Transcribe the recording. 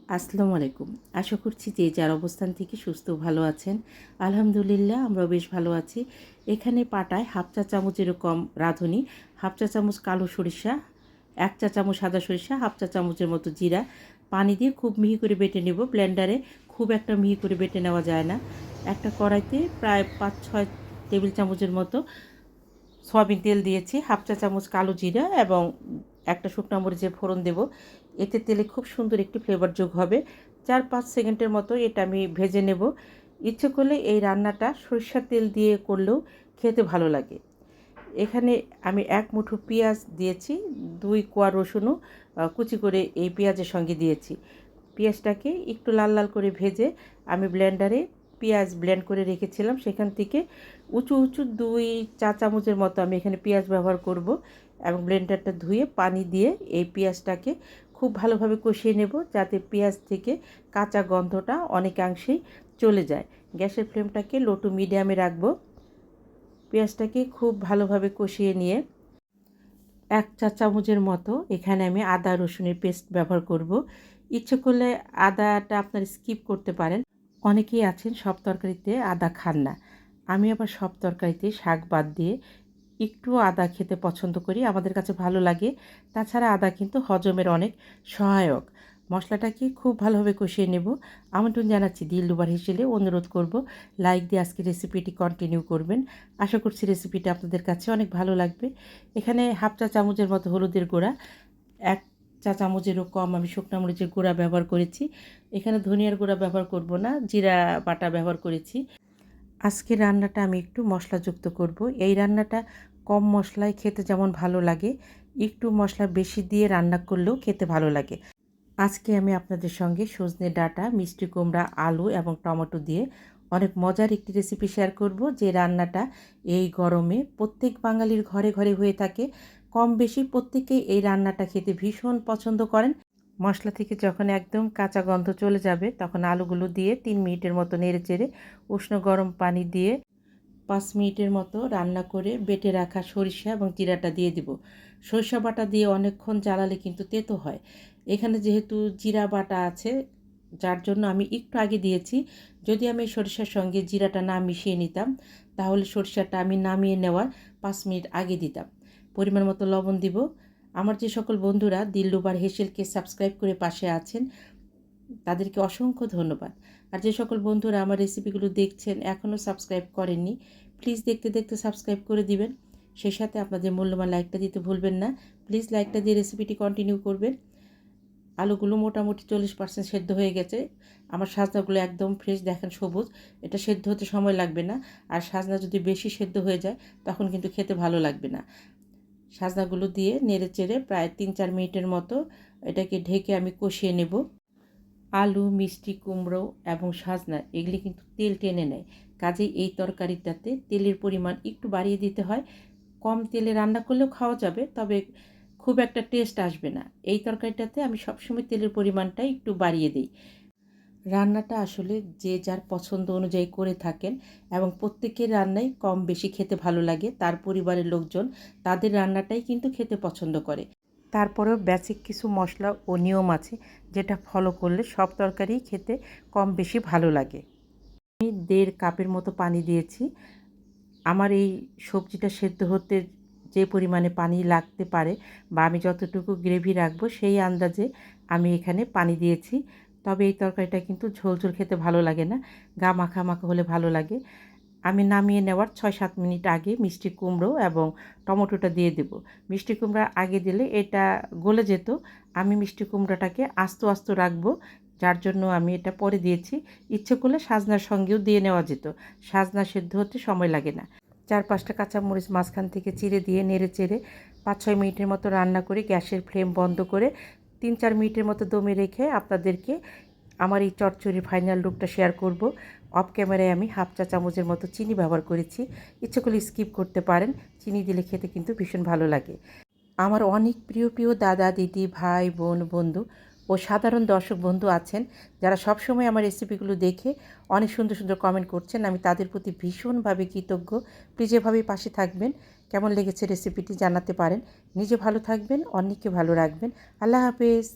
আসসালামু আলাইকুম। আশা করছি যে যার অবস্থান থেকে সুস্থ ভালো আছেন। আলহামদুলিল্লাহ আমরাও বেশ ভালো আছি। এখানে পাটায় হাফ চা চামচ এরকম রাঁধুনি, হাফ চা চামচ কালো সরিষা, ১ চা চামচ সাদা সরিষা, হাফ চা চামচের মতো জিরা পানি দিয়ে খুব মিহি করে বেটে নেব। ব্লেন্ডারে খুব একটা মিহি করে বেটে নেওয়া যায় না। একটা কড়াইতে প্রায় ৫-৬ টেবিল চামচের মতো সয়াবিন তেল দিয়েছি, হাফ চা চামচ কালো জিরা এবং একটা শুকনো মরিচের ফোড়ন দেব। এতে তেলে খুব সুন্দর একটি ফ্লেভার যোগ হবে। ৪-৫ সেকেন্ডের মতো এটা আমি ভেজে নেব। ইচ্ছে করলে এই রান্নাটা সরিষার তেল দিয়ে করলেও খেতে ভালো লাগে। এখানে আমি ১ মুঠো পেঁয়াজ দিয়েছি, ২ কোয়া রসুনও কুচি করে এই পেঁয়াজের সঙ্গে দিয়েছি। পেঁয়াজটাকে একটু লাল লাল করে ভেজে আমি ব্লেন্ডারে পেঁয়াজ ব্লেন্ড করে রেখেছিলাম, সেখান থেকে উঁচু উঁচু ২ চা চামচের মতো আমি এখানে পেঁয়াজ ব্যবহার করব এবং ব্লেন্ডারটা ধুয়ে পানি দিয়ে এই পেঁয়াজটাকে খুব ভালোভাবে কষিয়ে নেব, যাতে পেঁয়াজ থেকে কাঁচা গন্ধটা অনেকাংশেই চলে যায়। গ্যাসের ফ্লেমটাকে লো টু মিডিয়ামে রাখবো। পেঁয়াজটাকে খুব ভালোভাবে কষিয়ে নিয়ে ১ চা চামচের মতো এখানে আমি আদা রসুনের পেস্ট ব্যবহার করব। ইচ্ছে করলে আদাটা আপনারা স্কিপ করতে পারেন। অনেকেই আছেন সব তরকারিতে আদা খান না। আমি আবার সব তরকারিতে শাক বাদ দিয়ে একটু আদা খেতে পছন্দ করি, আমাদের কাছে ভালো লাগে। তাছাড়া আদা কিন্তু হজমের অনেক সহায়ক। মশলাটাকে খুব ভালোভাবে কষিয়ে নেব। আমন্ত্রণ জানাচ্ছি দিলরুবার হেসেলে, অনুরোধ করব লাইক দিয়ে আজকে রেসিপিটি কন্টিনিউ করবেন। আশা করছি রেসিপিটা আপনাদের কাছে অনেক ভালো লাগবে। এখানে হাফ চা চামচের মতো হলুদের গুঁড়া, ১ চা চামচেরও কম আমি শুকনো মরিচের গুঁড়া ব্যবহার করেছি। এখানে ধনিয়ার গুঁড়া ব্যবহার করব না, জিরা বাটা ব্যবহার করেছি। আজকের রান্নাটা আমি একটু মশলাযুক্ত করব। এই রান্নাটা কম মশলায় খেতে যেমন ভালো লাগে, একটু মশলা বেশি দিয়ে রান্না করলেও খেতে ভালো লাগে। আজকে আমি আপনাদের সঙ্গে সজনে ডাঁটা, মিষ্টি কুমড়া, আলু এবং টমেটো দিয়ে অনেক মজার একটি রেসিপি শেয়ার করব, যে রান্নাটা এই গরমে প্রত্যেক বাঙালির ঘরে ঘরে হয়ে থাকে। কম বেশি প্রত্যেকেই এই রান্নাটা খেতে ভীষণ পছন্দ করেন। মশলা থেকে যখন একদম কাঁচা গন্ধ চলে যাবে তখন আলুগুলো দিয়ে ৩ মিনিটের মতো নেড়েচেড়ে উষ্ণ গরম পানি দিয়ে ৫ মিনিটের মতো রান্না করে বেটে রাখা সরিষা এবং জিরাটা দিয়ে দিব। সরিষা বাটা দিয়ে অনেকক্ষণ জ্বালালে কিন্তু তেতো হয়। এখানে যেহেতু জিরা বাটা আছে, যার জন্য আমি একটু আগে দিয়েছি। যদি আমি সরিষার সঙ্গে জিরাটা না মিশিয়ে নিতাম, তাহলে সরিষাটা আমি নামিয়ে নেওয়ার ৫ মিনিট আগে দিতাম। পরিমাণ মতো লবণ দিব। আমার যে সকল বন্ধুরা দিলরুবার হেসেলকে সাবস্ক্রাইব করে পাশে আছেন, তাদেরকে অসংখ্য ধন্যবাদ। আর যে সকল বন্ধুরা আমার রেসিপিগুলো দেখছেন এখনও সাবস্ক্রাইব করেননি, প্লিজ দেখতে দেখতে সাবস্ক্রাইব করে দিবেন। সেই সাথে আপনাদের মূল্যবান লাইকটা দিতে ভুলবেন না। প্লিজ লাইকটা দিয়ে রেসিপিটি কন্টিনিউ করবেন। আলুগুলো মোটামুটি 40% সেদ্ধ হয়ে গেছে। আমার সাজনাগুলো একদম ফ্রেশ, দেখেন সবুজ। এটা সেদ্ধ হতে সময় লাগবে না। আর সাজনা যদি বেশি সেদ্ধ হয়ে যায় তখন কিন্তু খেতে ভালো লাগবে না। সাজনাগুলো দিয়ে নেড়েচেড়ে প্রায় ৩-৪ মিনিটের মতো এটাকে ঢেকে আমি কষিয়ে নেব। আলু, মিষ্টি কুমড়ো এবং সাজনা এগুলি কিন্তু তেল টেনে নেয়। কাজেই এই তরকারিটাতে তেলের পরিমাণ একটু বাড়িয়ে দিতে হয়। কম তেলে রান্না করলেও খাওয়া যাবে, তবে খুব একটা টেস্ট আসবে না। এই তরকারিটাতে আমি সবসময় তেলের পরিমাণটা একটু বাড়িয়ে দিই। রান্নাটা আসলে যে যার পছন্দ অনুযায়ী করে থাকেন এবং প্রত্যেকের রান্নাই কম বেশি খেতে ভালো লাগে। তার পরিবারের লোকজন তাদের রান্নাটাই কিন্তু খেতে পছন্দ করে। তারপরেও বেসিক কিছু মশলা ও নিয়ম আছে, যেটা ফলো করলে সব তরকারিই খেতে কম বেশি ভালো লাগে। আমি ১.৫ কাপের মতো পানি দিয়েছি। আমার এই সবজিটা সেদ্ধ হতে যে পরিমাণে পানি লাগতে পারে বা আমি যতটুকু গ্রেভি রাখবো সেই আন্দাজে আমি এখানে পানি দিয়েছি। তবে এই তরকারিটা কিন্তু ঝোল ঝোল খেতে ভালো লাগে না, গা মাখা মাখা হলে ভালো লাগে। আমি নামিয়ে নেওয়ার ৬-৭ মিনিট আগে মিষ্টি কুমড়ো এবং টমেটোটা দিয়ে দেব। মিষ্টি কুমড়া আগে দিলে এটা গলে যেত। আমি মিষ্টি কুমড়াটাকে আস্ত আস্ত রাখবো, যার জন্য আমি এটা পরে দিয়েছি। ইচ্ছে করলে সাজনার সঙ্গেও দিয়ে নেওয়া যেত, সাজনা সেদ্ধ হতে সময় লাগে না। ৪-৫টা কাঁচামরিচ মাঝখান থেকে চিড়ে দিয়ে নেড়েচেড়ে ৫-৬ মিনিটের মতো রান্না করে গ্যাসের ফ্লেম বন্ধ করে ৩-৪ মিনিটের মতো দমে রেখে আপনাদেরকে আমার এই চচ্চড়ির ফাইনাল লুকটা শেয়ার করব। অফ ক্যামেরায় আমি হাফ চা চামচের মতো চিনি ব্যবহার করেছি। ইচ্ছে করলে স্কিপ করতে পারেন, চিনি দিলে খেতে কিন্তু ভীষণ ভালো লাগে। আমার অনেক প্রিয় প্রিয় দাদা, দিদি, ভাই, বোন, বন্ধু ও সাধারণ দর্শক বন্ধু আছেন, যারা সবসময় আমার রেসিপিগুলো দেখে অনেক সুন্দর সুন্দর কমেন্ট করছেন। আমি তাদের প্রতি ভীষণভাবে কৃতজ্ঞ। প্লিজ এভাবেই পাশে থাকবেন। কেমন লেগেছে রেসিপিটি জানাতে পারেন। নিজে ভালো থাকবেন, অন্যকে ভালো রাখবেন। আল্লাহ হাফেজ।